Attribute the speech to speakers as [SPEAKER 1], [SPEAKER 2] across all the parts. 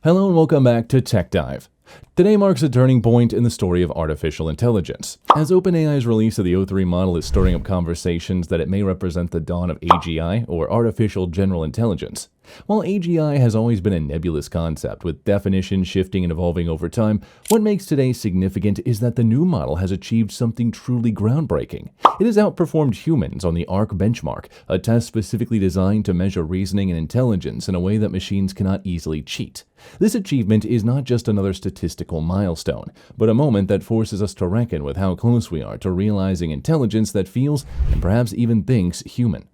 [SPEAKER 1] Hello and welcome back to Tech Dive. Today marks a turning point in the story of artificial intelligence, as OpenAI's release of the O3 model is stirring up conversations that it may represent the dawn of AGI, or artificial general intelligence. While AGI has always been a nebulous concept, with definitions shifting and evolving over time, what makes today significant is that the new model has achieved something truly groundbreaking. It has outperformed humans on the ARC benchmark, a test specifically designed to measure reasoning and intelligence in a way that machines cannot easily cheat. This achievement is not just another statistical milestone, but a moment that forces us to reckon with how close we are to realizing intelligence that feels, and perhaps even thinks, human.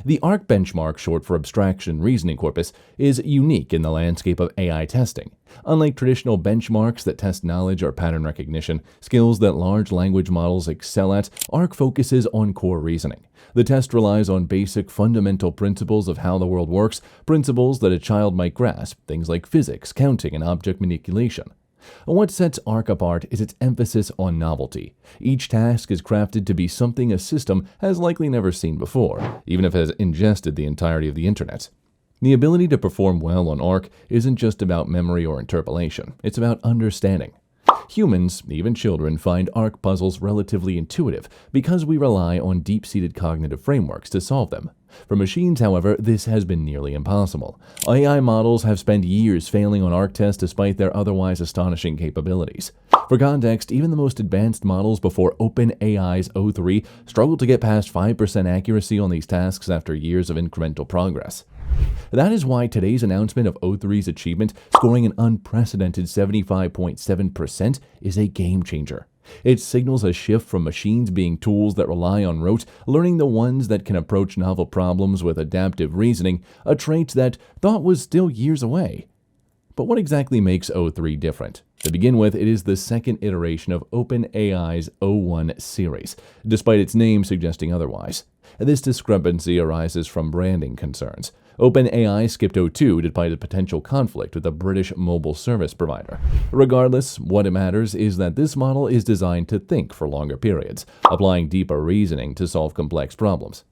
[SPEAKER 1] The ARC benchmark, short for Abstraction Reasoning Corpus, is unique in the landscape of AI testing. Unlike traditional benchmarks that test knowledge or pattern recognition, skills that large language models excel at, ARC focuses on core reasoning. The test relies on basic fundamental principles of how the world works, principles that a child might grasp, things like physics, counting, and object manipulation. What sets ARC apart is its emphasis on novelty. Each task is crafted to be something a system has likely never seen before, even if it has ingested the entirety of the internet. The ability to perform well on ARC isn't just about memory or interpolation, it's about understanding. Humans, even children, find ARC puzzles relatively intuitive because we rely on deep-seated cognitive frameworks to solve them. For machines, however, this has been nearly impossible. AI models have spent years failing on ARC tests despite their otherwise astonishing capabilities. For context, even the most advanced models before OpenAI's O3 struggled to get past 5% accuracy on these tasks after years of incremental progress. That is why today's announcement of O3's achievement, scoring an unprecedented 75.7%, is a game-changer. It signals a shift from machines being tools that rely on rote learning the ones that can approach novel problems with adaptive reasoning, a trait that thought was still years away. But what exactly makes O3 different? To begin with, it is the second iteration of OpenAI's O1 series, despite its name suggesting otherwise. This discrepancy arises from branding concerns. OpenAI skipped O2 despite a potential conflict with a British mobile service provider. Regardless, what matters is that this model is designed to think for longer periods, applying deeper reasoning to solve complex problems.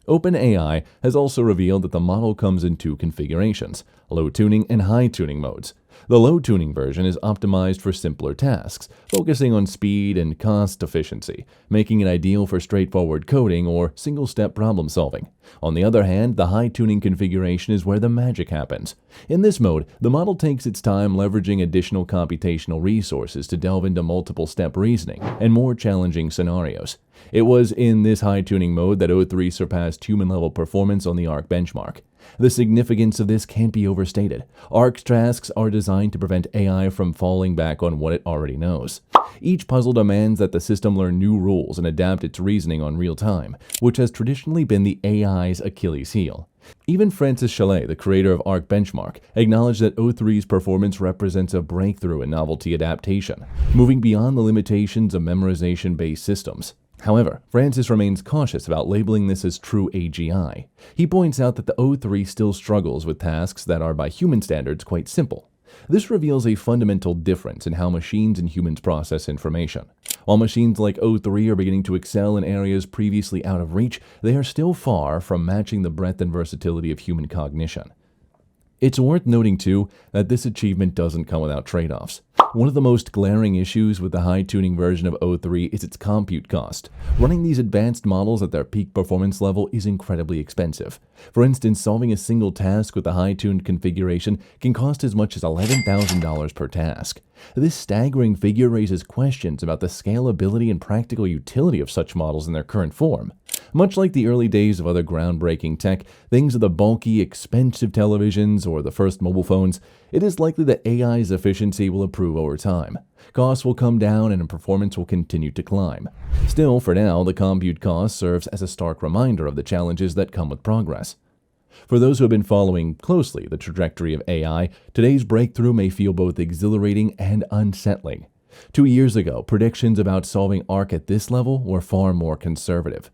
[SPEAKER 1] OpenAI has also revealed that the model comes in two configurations, low tuning and high tuning modes. The low tuning version is optimized for simpler tasks, focusing on speed and cost efficiency, making it ideal for straightforward coding or single-step problem solving. On the other hand, the high tuning configuration is where the magic happens. In this mode, the model takes its time leveraging additional computational resources to delve into multiple-step reasoning and more challenging scenarios. It was in this high tuning mode that O3 surpassed human-level performance on the ARC benchmark. The significance of this can't be overstated. ARC tasks are designed to prevent AI from falling back on what it already knows. Each puzzle demands that the system learn new rules and adapt its reasoning on real time, which has traditionally been the AI's Achilles heel. Even Francis Chalais, the creator of ARC Benchmark, acknowledged that O3's performance represents a breakthrough in novelty adaptation, moving beyond the limitations of memorization-based systems. However, Francis remains cautious about labeling this as true AGI. He points out that the O3 still struggles with tasks that are by human standards quite simple. This reveals a fundamental difference in how machines and humans process information. While machines like O3 are beginning to excel in areas previously out of reach, they are still far from matching the breadth and versatility of human cognition. It's worth noting, too, that this achievement doesn't come without trade-offs. One of the most glaring issues with the high-tuning version of O3 is its compute cost. Running these advanced models at their peak performance level is incredibly expensive. For instance, solving a single task with a high-tuned configuration can cost as much as $11,000 per task. This staggering figure raises questions about the scalability and practical utility of such models in their current form. Much like the early days of other groundbreaking tech, things of the bulky, expensive televisions or the first mobile phones, it is likely that AI's efficiency will improve over time. Costs will come down and performance will continue to climb. Still, for now, the compute cost serves as a stark reminder of the challenges that come with progress. For those who have been following closely the trajectory of AI, today's breakthrough may feel both exhilarating and unsettling. 2 years ago, predictions about solving ARC at this level were far more conservative.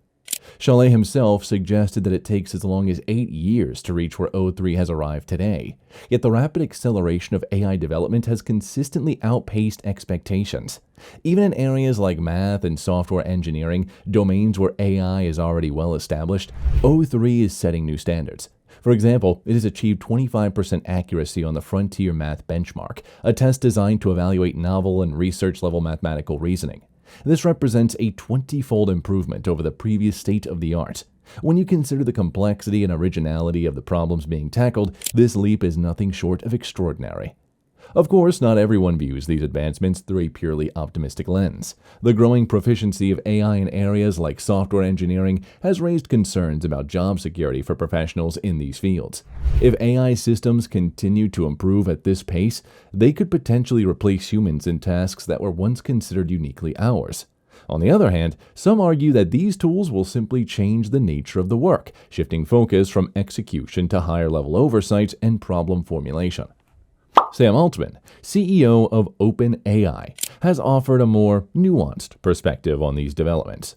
[SPEAKER 1] Chalais himself suggested that it takes as long as 8 years to reach where O3 has arrived today. Yet the rapid acceleration of AI development has consistently outpaced expectations. Even in areas like math and software engineering, domains where AI is already well established, O3 is setting new standards. For example, it has achieved 25% accuracy on the Frontier Math benchmark, a test designed to evaluate novel and research-level mathematical reasoning. This represents a 20-fold improvement over the previous state-of-the-art. When you consider the complexity and originality of the problems being tackled, this leap is nothing short of extraordinary. Of course, not everyone views these advancements through a purely optimistic lens. The growing proficiency of AI in areas like software engineering has raised concerns about job security for professionals in these fields. If AI systems continue to improve at this pace, they could potentially replace humans in tasks that were once considered uniquely ours. On the other hand, some argue that these tools will simply change the nature of the work, shifting focus from execution to higher-level oversight and problem formulation. Sam Altman, CEO of OpenAI, has offered a more nuanced perspective on these developments.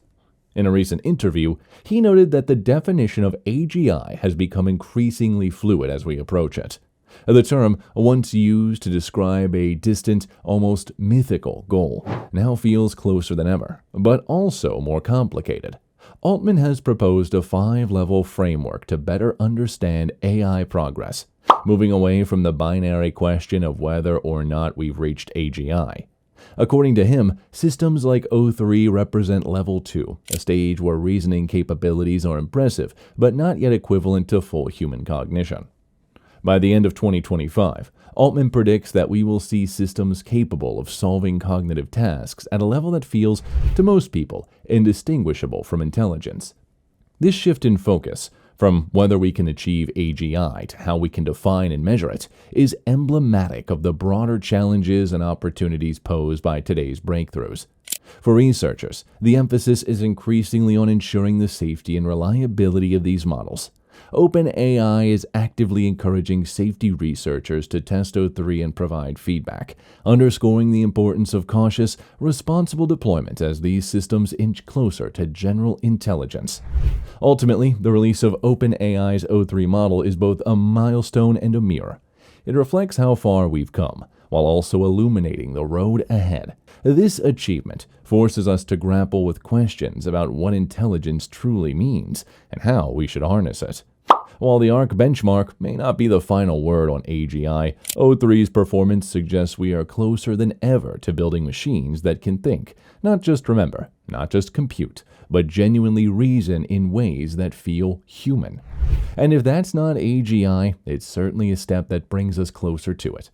[SPEAKER 1] In a recent interview, he noted that the definition of AGI has become increasingly fluid as we approach it. The term, once used to describe a distant, almost mythical goal, now feels closer than ever, but also more complicated. Altman has proposed a 5-level framework to better understand AI progress, moving away from the binary question of whether or not we've reached AGI. According to him, systems like O3 represent Level 2, a stage where reasoning capabilities are impressive, but not yet equivalent to full human cognition. By the end of 2025, Altman predicts that we will see systems capable of solving cognitive tasks at a level that feels, to most people, indistinguishable from intelligence. This shift in focus, from whether we can achieve AGI to how we can define and measure it, is emblematic of the broader challenges and opportunities posed by today's breakthroughs. For researchers, the emphasis is increasingly on ensuring the safety and reliability of these models. OpenAI is actively encouraging safety researchers to test O3 and provide feedback, underscoring the importance of cautious, responsible deployment as these systems inch closer to general intelligence. Ultimately, the release of OpenAI's O3 model is both a milestone and a mirror. It reflects how far we've come, while also illuminating the road ahead. This achievement forces us to grapple with questions about what intelligence truly means and how we should harness it. While the ARC benchmark may not be the final word on AGI, O3's performance suggests we are closer than ever to building machines that can think, not just remember, not just compute, but genuinely reason in ways that feel human. And if that's not AGI, it's certainly a step that brings us closer to it.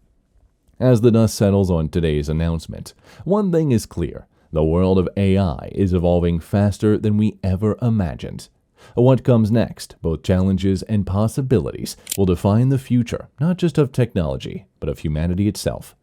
[SPEAKER 1] As the dust settles on today's announcement, one thing is clear: the world of AI is evolving faster than we ever imagined. What comes next, both challenges and possibilities, will define the future, not just of technology, but of humanity itself.